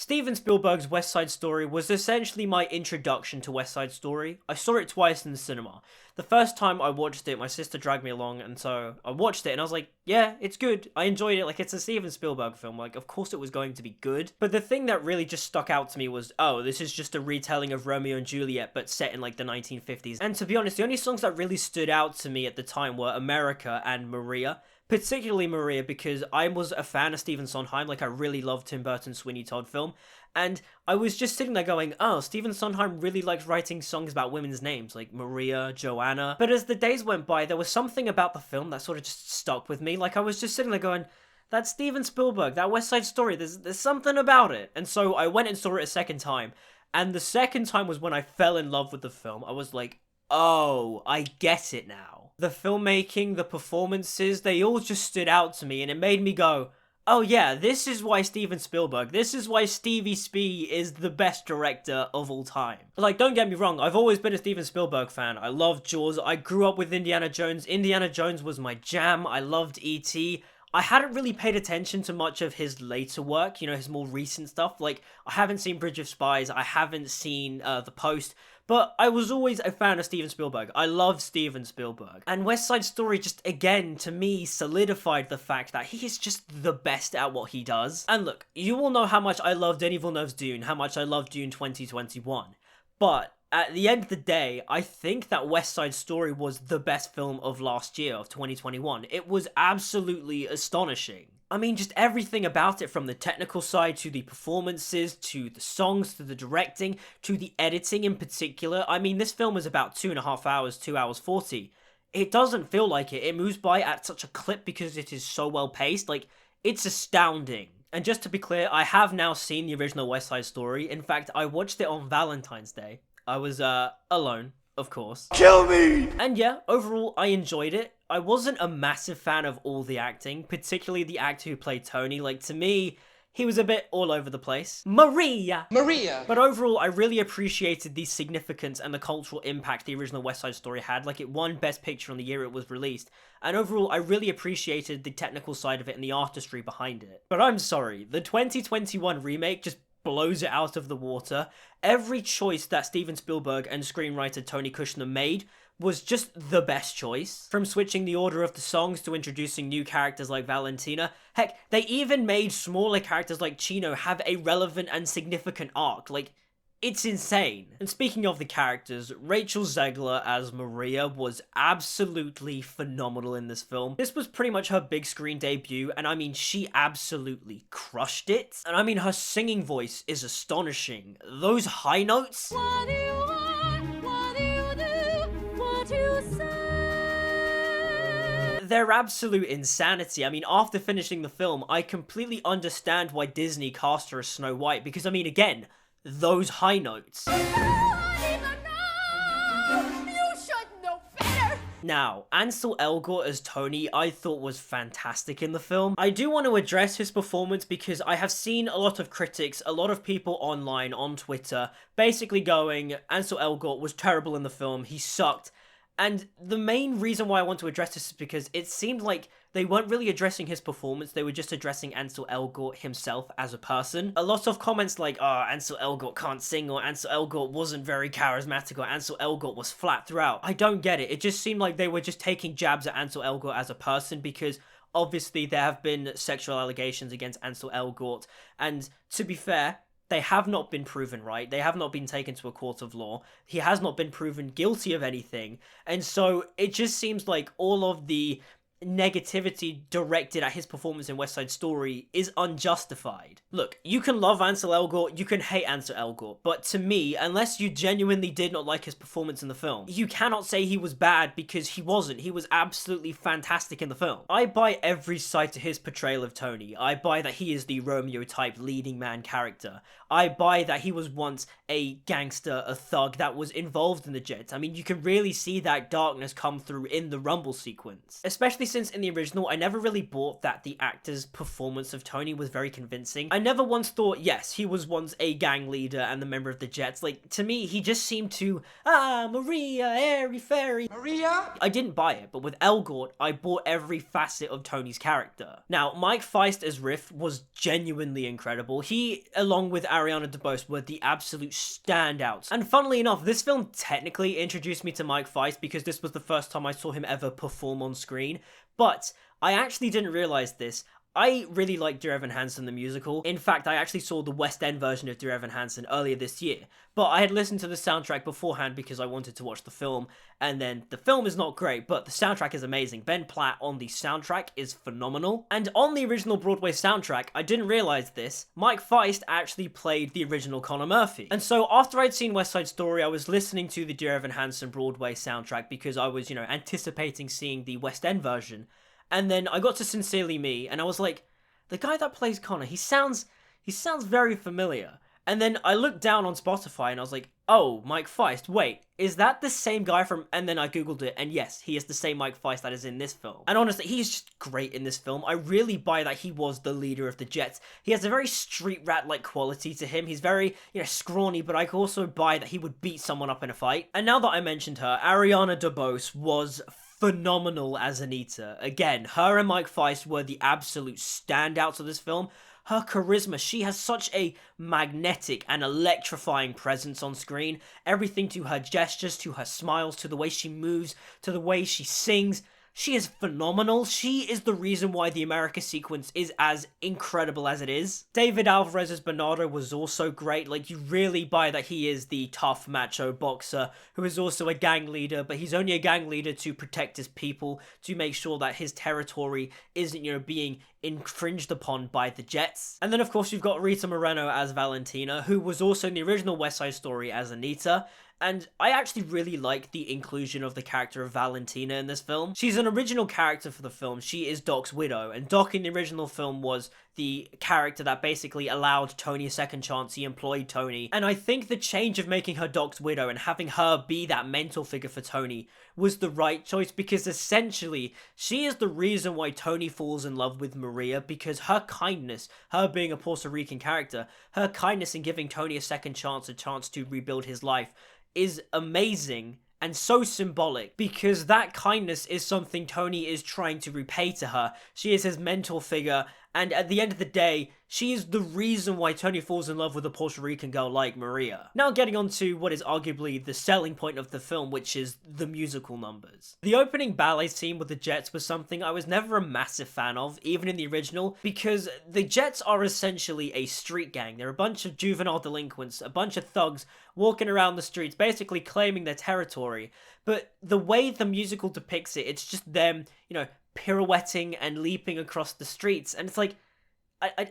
Steven Spielberg's West Side Story was essentially my introduction to West Side Story. I saw it twice in the cinema. The first time I watched it, my sister dragged me along, and so I watched it, and I was like, yeah, it's good. I enjoyed it. Like, it's a Steven Spielberg film. Like, of course it was going to be good. But the thing that really just stuck out to me was, oh, this is just a retelling of Romeo and Juliet, but set in, like, the 1950s. And to be honest, the only songs that really stood out to me at the time were America and Maria. Particularly Maria, because I was a fan of Stephen Sondheim. Like, I really loved Tim Burton's Sweeney Todd film. And I was just sitting there going, oh, Stephen Sondheim really likes writing songs about women's names, like Maria, Joanna. But as the days went by, there was something about the film that sort of just stuck with me. Like, I was just sitting there going, that's Steven Spielberg, that West Side Story, there's something about it. And so I went and saw it a second time. And the second time was when I fell in love with the film. I was like, oh, I get it now. The filmmaking, the performances, they all just stood out to me, and it made me go, oh yeah, this is why Steven Spielberg, this is why Stevie Spee is the best director of all time. Like, don't get me wrong, I've always been a Steven Spielberg fan. I love Jaws, I grew up with Indiana Jones. Indiana Jones was my jam, I loved E.T. I hadn't really paid attention to much of his later work, you know, his more recent stuff. Like, I haven't seen Bridge of Spies, I haven't seen The Post, but I was always a fan of Steven Spielberg. I love Steven Spielberg. And West Side Story just, again, to me, solidified the fact that he is just the best at what he does. And look, you all know how much I love Denis Villeneuve's Dune, how much I love Dune 2021. But at the end of the day, I think that West Side Story was the best film of last year, of 2021. It was absolutely astonishing. I mean, just everything about it, from the technical side to the performances, to the songs, to the directing, to the editing in particular. I mean, this film is about 2.5 hours, 2 hours 40. It doesn't feel like it. It moves by at such a clip because it is so well paced. Like, it's astounding. And just to be clear, I have now seen the original West Side Story. In fact, I watched it on Valentine's Day. I was, alone, of course. Kill me! And yeah, overall, I enjoyed it. I wasn't a massive fan of all the acting, particularly the actor who played Tony. Like, to me, he was a bit all over the place. Maria! But overall, I really appreciated the significance and the cultural impact the original West Side Story had. Like, it won Best Picture on the year it was released. And overall, I really appreciated the technical side of it and the artistry behind it. But I'm sorry, the 2021 remake just blows it out of the water. Every choice that Steven Spielberg and screenwriter Tony Kushner made was just the best choice. From switching the order of the songs to introducing new characters like Valentina. Heck, they even made smaller characters like Chino have a relevant and significant arc. Like, it's insane. And speaking of the characters, Rachel Zegler as Maria was absolutely phenomenal in this film. This was pretty much her big screen debut, and I mean, she absolutely crushed it. And I mean, her singing voice is astonishing. Those high notes... What do you want? What do you do? What do you say? They're absolute insanity. I mean, after finishing the film, I completely understand why Disney cast her as Snow White, because I mean, again, those high notes. Now, Ansel Elgort as Tony I thought was fantastic in the film. I do want to address his performance because I have seen a lot of critics, a lot of people online, on Twitter, basically going, Ansel Elgort was terrible in the film, he sucked. And the main reason why I want to address this is because it seemed like they weren't really addressing his performance, they were just addressing Ansel Elgort himself as a person. A lot of comments like, oh, Ansel Elgort can't sing, or Ansel Elgort wasn't very charismatic, or Ansel Elgort was flat throughout. I don't get it. It just seemed like they were just taking jabs at Ansel Elgort as a person, because obviously there have been sexual allegations against Ansel Elgort, and to be fair, they have not been proven right. They have not been taken to a court of law. He has not been proven guilty of anything. And so it just seems like all of the negativity directed at his performance in West Side Story is unjustified. Look, you can love Ansel Elgort, you can hate Ansel Elgort, but to me, unless you genuinely did not like his performance in the film, you cannot say he was bad, because he wasn't. He was absolutely fantastic in the film. I buy every side to his portrayal of Tony. I buy that he is the Romeo-type leading man character. I buy that he was once a gangster, a thug that was involved in the Jets. I mean, you can really see that darkness come through in the Rumble sequence. Especially since in the original, I never really bought that the actor's performance of Tony was very convincing. I never once thought, yes, he was once a gang leader and the member of the Jets. Like, to me, he just seemed to, Maria, airy fairy. Maria? I didn't buy it, but with Elgort, I bought every facet of Tony's character. Now, Mike Faist as Riff was genuinely incredible. He, along with Ariana DeBose, were the absolute standouts. And funnily enough, this film technically introduced me to Mike Faist because this was the first time I saw him ever perform on screen. But I actually didn't realize this. I really like Dear Evan Hansen the musical. In fact, I actually saw the West End version of Dear Evan Hansen earlier this year. But I had listened to the soundtrack beforehand because I wanted to watch the film. And then the film is not great, but the soundtrack is amazing. Ben Platt on the soundtrack is phenomenal. And on the original Broadway soundtrack, I didn't realize this, Mike Faist actually played the original Connor Murphy. And so after I'd seen West Side Story, I was listening to the Dear Evan Hansen Broadway soundtrack because I was, anticipating seeing the West End version. And then I got to Sincerely Me, and I was like, the guy that plays Connor, he sounds very familiar. And then I looked down on Spotify, and I was like, oh, Mike Faist, wait, is that the same guy from... And then I googled it, and yes, he is the same Mike Faist that is in this film. And honestly, he's just great in this film. I really buy that he was the leader of the Jets. He has a very street rat-like quality to him. He's very, scrawny, but I can also buy that he would beat someone up in a fight. And now that I mentioned her, Ariana DeBose was phenomenal as Anita. Again, her and Mike Faist were the absolute standouts of this film. Her charisma, she has such a magnetic and electrifying presence on screen. Everything to her gestures, to her smiles, to the way she moves, to the way she sings. She is phenomenal. She is the reason why the America sequence is as incredible as it is. David Alvarez as Bernardo was also great. Like, you really buy that he is the tough macho boxer who is also a gang leader, but he's only a gang leader to protect his people, to make sure that his territory isn't, being infringed upon by the Jets. And then, of course, you've got Rita Moreno as Valentina, who was also in the original West Side Story as Anita. And I actually really like the inclusion of the character of Valentina in this film. She's an original character for the film. She is Doc's widow, and Doc in the original film was the character that basically allowed Tony a second chance. He employed Tony. And I think the change of making her Doc's widow and having her be that mentor figure for Tony was the right choice, because essentially she is the reason why Tony falls in love with Maria, because her kindness, her being a Puerto Rican character, her kindness in giving Tony a second chance, a chance to rebuild his life, is amazing and so symbolic, because that kindness is something Tony is trying to repay to her. She is his mentor figure, and at the end of the day, she is the reason why Tony falls in love with a Puerto Rican girl like Maria. Now getting on to what is arguably the selling point of the film, which is the musical numbers. The opening ballet scene with the Jets was something I was never a massive fan of, even in the original, because the Jets are essentially a street gang. They're a bunch of juvenile delinquents, a bunch of thugs walking around the streets, basically claiming their territory. But the way the musical depicts it, it's just them, pirouetting and leaping across the streets, and it's like,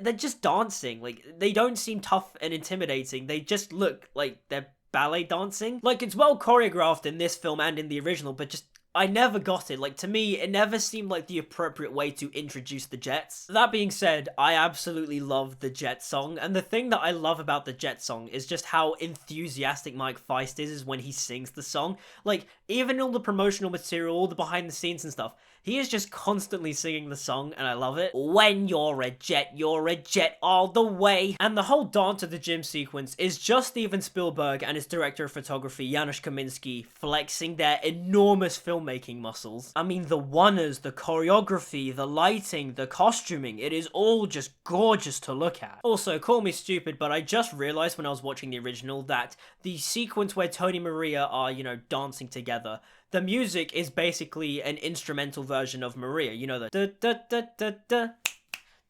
they're just dancing. Like, they don't seem tough and intimidating. They just look like they're ballet dancing. Like, it's well choreographed in this film and in the original, but just, I never got it. Like, to me, it never seemed like the appropriate way to introduce the Jets. That being said, I absolutely love the Jets song, and the thing that I love about the Jets song is just how enthusiastic Mike Faist is when he sings the song. Like, even all the promotional material, all the behind the scenes and stuff, he is just constantly singing the song, and I love it. When you're a jet all the way. And the whole dance at the gym sequence is just Steven Spielberg and his director of photography, Janusz Kaminski, flexing their enormous filmmaking muscles. I mean, the wonders, the choreography, the lighting, the costuming, it is all just gorgeous to look at. Also, call me stupid, but I just realized when I was watching the original that the sequence where Tony and Maria are, dancing together, the music is basically an instrumental version of Maria. The da da da da da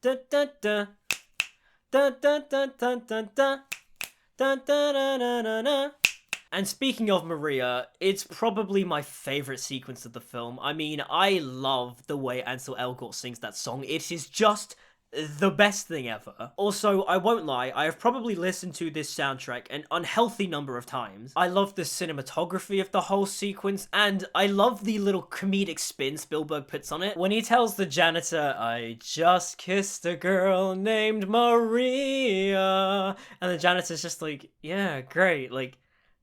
da da da da da da da da da da da da. And speaking of Maria, it's probably my favorite sequence of the film. I mean, I love the way Ansel Elgort sings that song. It is just the best thing ever. Also, I won't lie, I have probably listened to this soundtrack an unhealthy number of times. I love the cinematography of the whole sequence, and I love the little comedic spin Spielberg puts on it. When he tells the janitor, I just kissed a girl named Maria, and the janitor's just like, yeah, great, like,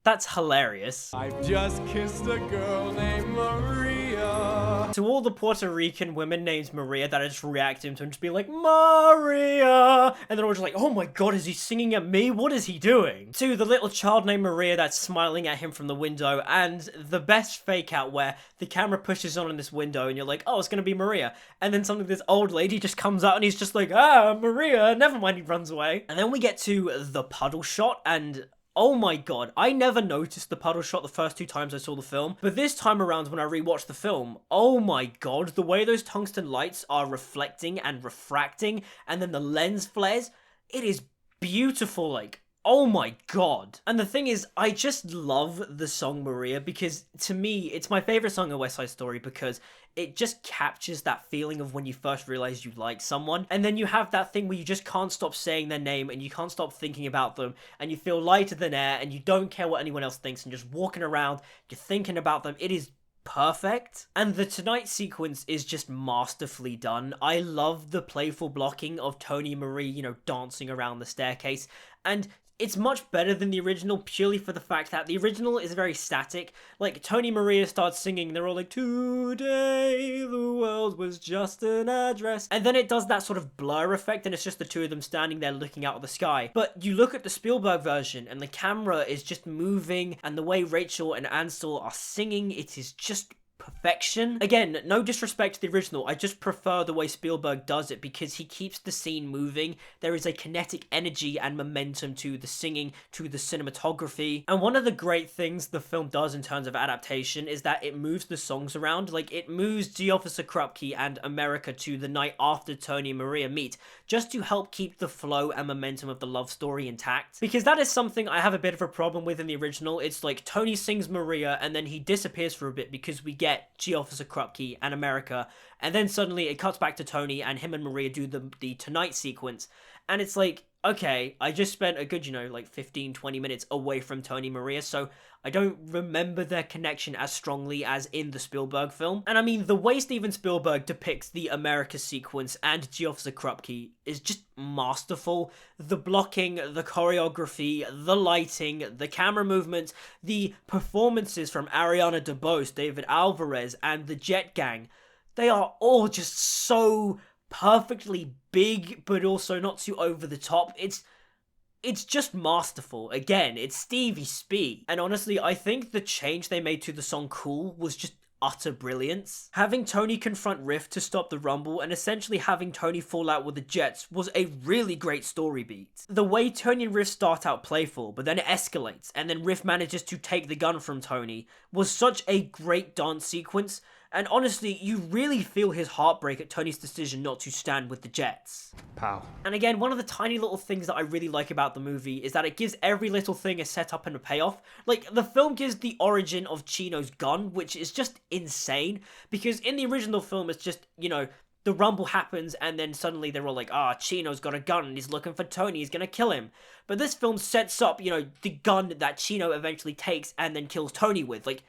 that's hilarious. I've just kissed a girl named Maria. To all the Puerto Rican women named Maria that are just reacting to him, just be like, Maria! And they're all just like, oh my god, is he singing at me? What is he doing? To the little child named Maria that's smiling at him from the window, and the best fake out where the camera pushes on in this window and you're like, oh, it's gonna be Maria. And then suddenly this old lady just comes out and he's just like, ah, Maria, never mind, he runs away. And then we get to the puddle shot, and oh my god, I never noticed the puddle shot the first 2 times I saw the film, but this time around when I rewatched the film, oh my god, the way those tungsten lights are reflecting and refracting, and then the lens flares, it is beautiful, like, oh my god. And the thing is, I just love the song Maria because, to me, it's my favourite song in West Side Story because it just captures that feeling of when you first realize you like someone, and then you have that thing where you just can't stop saying their name and you can't stop thinking about them, and you feel lighter than air and you don't care what anyone else thinks, and just walking around, you're thinking about them. It is perfect. And the Tonight sequence is just masterfully done. I love the playful blocking of Tony Marie, you know, dancing around the staircase, and it's much better than the original purely for the fact that the original is very static. Like, Tony Maria starts singing, they're all like, today the world was just an address. And then it does that sort of blur effect and it's just the two of them standing there looking out of the sky. But you look at the Spielberg version and the camera is just moving, and the way Rachel and Ansel are singing, it is just perfection. Again, no disrespect to the original, I just prefer the way Spielberg does it because he keeps the scene moving. There is a kinetic energy and momentum to the singing, to the cinematography. And one of the great things the film does in terms of adaptation is that it moves the songs around. Like, it moves G Officer Krupke and America to the night after Tony and Maria meet, just to help keep the flow and momentum of the love story intact. Because that is something I have a bit of a problem with in the original. It's like Tony sings Maria and then he disappears for a bit because we get G Officer Krupke and America, and then suddenly it cuts back to Tony and him and Maria do the Tonight sequence, and it's like, okay, I just spent a good, you know, like 15-20 minutes away from Tony and Maria, so I don't remember their connection as strongly as in the Spielberg film. And I mean, the way Steven Spielberg depicts the America sequence and G Officer Krupke is just masterful. The blocking, the choreography, the lighting, the camera movements, the performances from Ariana DeBose, David Alvarez, and the Jet Gang, they are all just so perfectly big, but also not too over the top. It's just masterful. Again, it's Stevie Spee. And honestly, I think the change they made to the song Cool was just utter brilliance. Having Tony confront Riff to stop the rumble and essentially having Tony fall out with the Jets was a really great story beat. The way Tony and Riff start out playful, but then it escalates, and then Riff manages to take the gun from Tony, was such a great dance sequence. And honestly, you really feel his heartbreak at Tony's decision not to stand with the Jets. Pow. And again, one of the tiny little things that I really like about the movie is that it gives every little thing a setup and a payoff. Like, the film gives the origin of Chino's gun, which is just insane, because in the original film, it's just, you know, the rumble happens and then suddenly they're all like, ah, Chino's got a gun and he's looking for Tony, he's gonna kill him. But this film sets up, you know, the gun that Chino eventually takes and then kills Tony with. Like,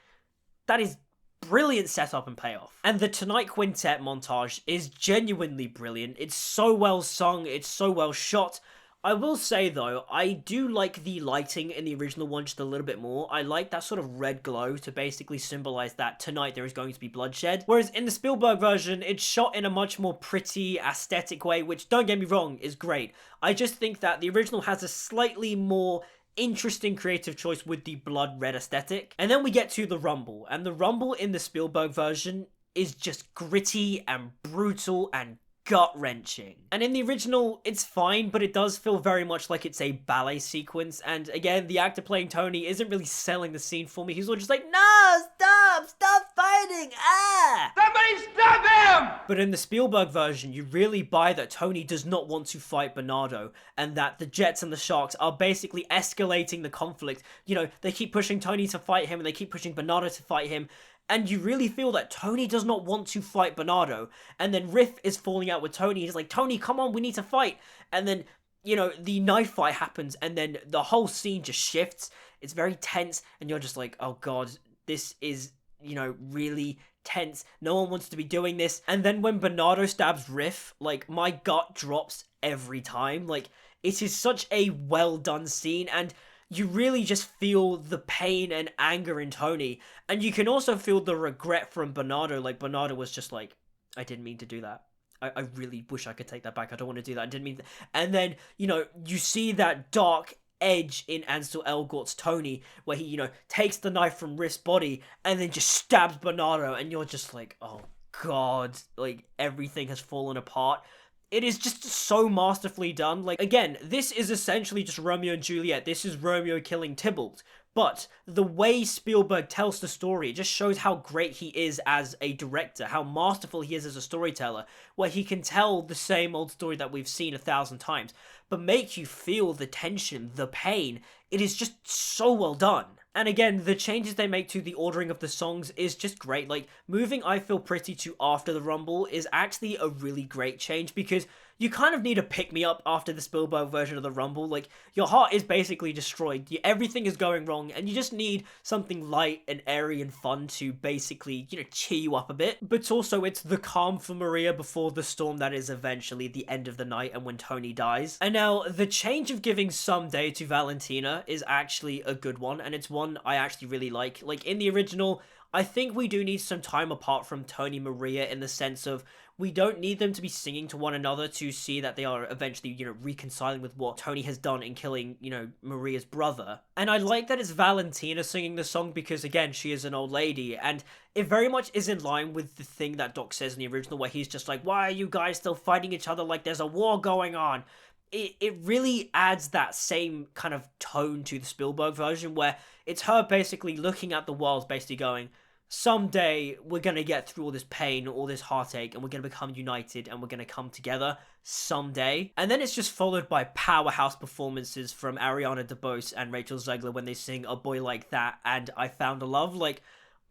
that is brilliant setup and payoff. And the Tonight Quintet montage is genuinely brilliant. It's so well sung, it's so well shot. I will say though, I do like the lighting in the original one just a little bit more. I like that sort of red glow to basically symbolize that tonight there is going to be bloodshed. Whereas in the Spielberg version, it's shot in a much more pretty, aesthetic way, which, don't get me wrong, is great. I just think that the original has a slightly more interesting creative choice with the blood red aesthetic. And then we get to the rumble, and the rumble in the Spielberg version is just gritty and brutal and gut-wrenching. And in the original, it's fine, but it does feel very much like it's a ballet sequence, and again, the actor playing Tony isn't really selling the scene for me. He's all just like, no, stop fighting, ah! Somebody stop him! But in the Spielberg version, you really buy that Tony does not want to fight Bernardo, and that the Jets and the Sharks are basically escalating the conflict. You know, they keep pushing Tony to fight him, and they keep pushing Bernardo to fight him, and you really feel that Tony does not want to fight Bernardo. And then Riff is falling out with Tony. He's like, Tony, come on, we need to fight. And then, you know, the knife fight happens, and then the whole scene just shifts. It's very tense, and you're just like, oh god, this is, you know, really tense. No one wants to be doing this. And then when Bernardo stabs Riff, like, my gut drops every time. Like, it is such a well done scene, and you really just feel the pain and anger in Tony. And you can also feel the regret from Bernardo. Like, Bernardo was just like, I didn't mean to do that. I really wish I could take that back. I don't want to do that. I didn't mean that. And then, you know, you see that dark edge in Ansel Elgort's Tony, where he, you know, takes the knife from Riff's body and then just stabs Bernardo, and you're just like, oh god, like, everything has fallen apart. It is just so masterfully done. Like, again, this is essentially just Romeo and Juliet. This is Romeo killing Tybalt. But the way Spielberg tells the story, it just shows how great he is as a director, how masterful he is as a storyteller, where he can tell the same old story that we've seen 1,000 times, but make you feel the tension, the pain. It is just so well done. And again, the changes they make to the ordering of the songs is just great. Like, moving I Feel Pretty to After the Rumble is actually a really great change, because you kind of need a pick-me-up after the Spielberg version of the Rumble. Like, your heart is basically destroyed. Everything is going wrong, and you just need something light and airy and fun to basically, you know, cheer you up a bit. But also, it's the calm for Maria before the storm that is eventually the end of the night and when Tony dies. And now, the change of giving Someday to Valentina is actually a good one, and it's one I actually really like. Like, in the original, I think we do need some time apart from Tony and Maria, in the sense of we don't need them to be singing to one another to see that they are eventually, you know, reconciling with what Tony has done in killing, you know, Maria's brother. And I like that it's Valentina singing the song, because, again, she is an old lady, and it very much is in line with the thing that Doc says in the original, where he's just like, why are you guys still fighting each other like there's a war going on? It really adds that same kind of tone to the Spielberg version, where it's her basically looking at the world, basically going, someday we're going to get through all this pain, all this heartache, and we're going to become united, and we're going to come together someday. And then it's just followed by powerhouse performances from Ariana DeBose and Rachel Zegler when they sing A Boy Like That and I Found a Love. Like,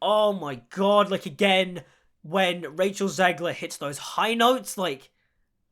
oh my god, like, again, when Rachel Zegler hits those high notes, like,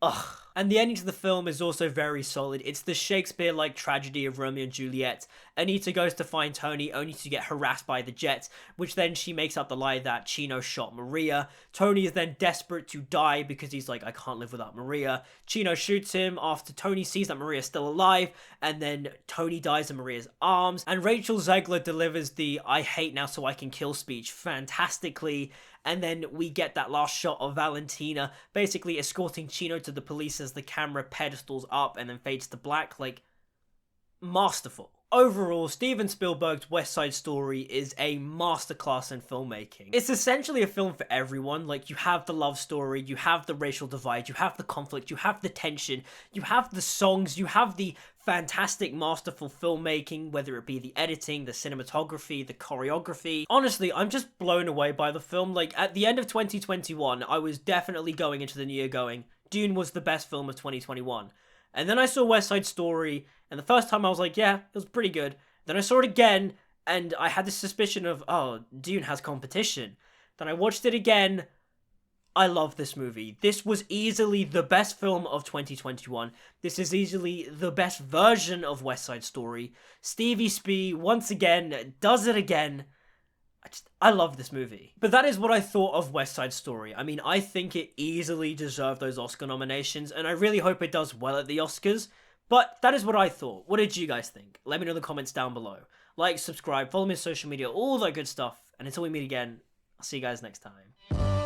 ugh. And the ending to the film is also very solid. It's the Shakespeare-like tragedy of Romeo and Juliet. Anita goes to find Tony only to get harassed by the Jet, which then she makes up the lie that Chino shot Maria. Tony is then desperate to die because he's like, I can't live without Maria. Chino shoots him after Tony sees that Maria's still alive, and then Tony dies in Maria's arms. And Rachel Zegler delivers the I hate now so I can kill speech fantastically. And then we get that last shot of Valentina basically escorting Chino to the police as the camera pedestals up and then fades to black. Like, masterful. Overall, Steven Spielberg's West Side Story is a masterclass in filmmaking. It's essentially a film for everyone. Like, you have the love story, you have the racial divide, you have the conflict, you have the tension, you have the songs, you have the fantastic, masterful filmmaking, whether it be the editing, the cinematography, the choreography. Honestly, I'm just blown away by the film. Like, at the end of 2021, I was definitely going into the new year going, Dune was the best film of 2021. And then I saw West Side Story, and the first time I was like, yeah, it was pretty good. Then I saw it again, and I had this suspicion of, oh, Dune has competition. Then I watched it again. I love this movie. This was easily the best film of 2021. This is easily the best version of West Side Story. Stevie Spee, once again, does it again. I love this movie. But that is what I thought of West Side Story. I mean, I think it easily deserved those Oscar nominations, and I really hope it does well at the Oscars. But that is what I thought. What did you guys think? Let me know in the comments down below. Like, subscribe, follow me on social media, all that good stuff. And until we meet again, I'll see you guys next time.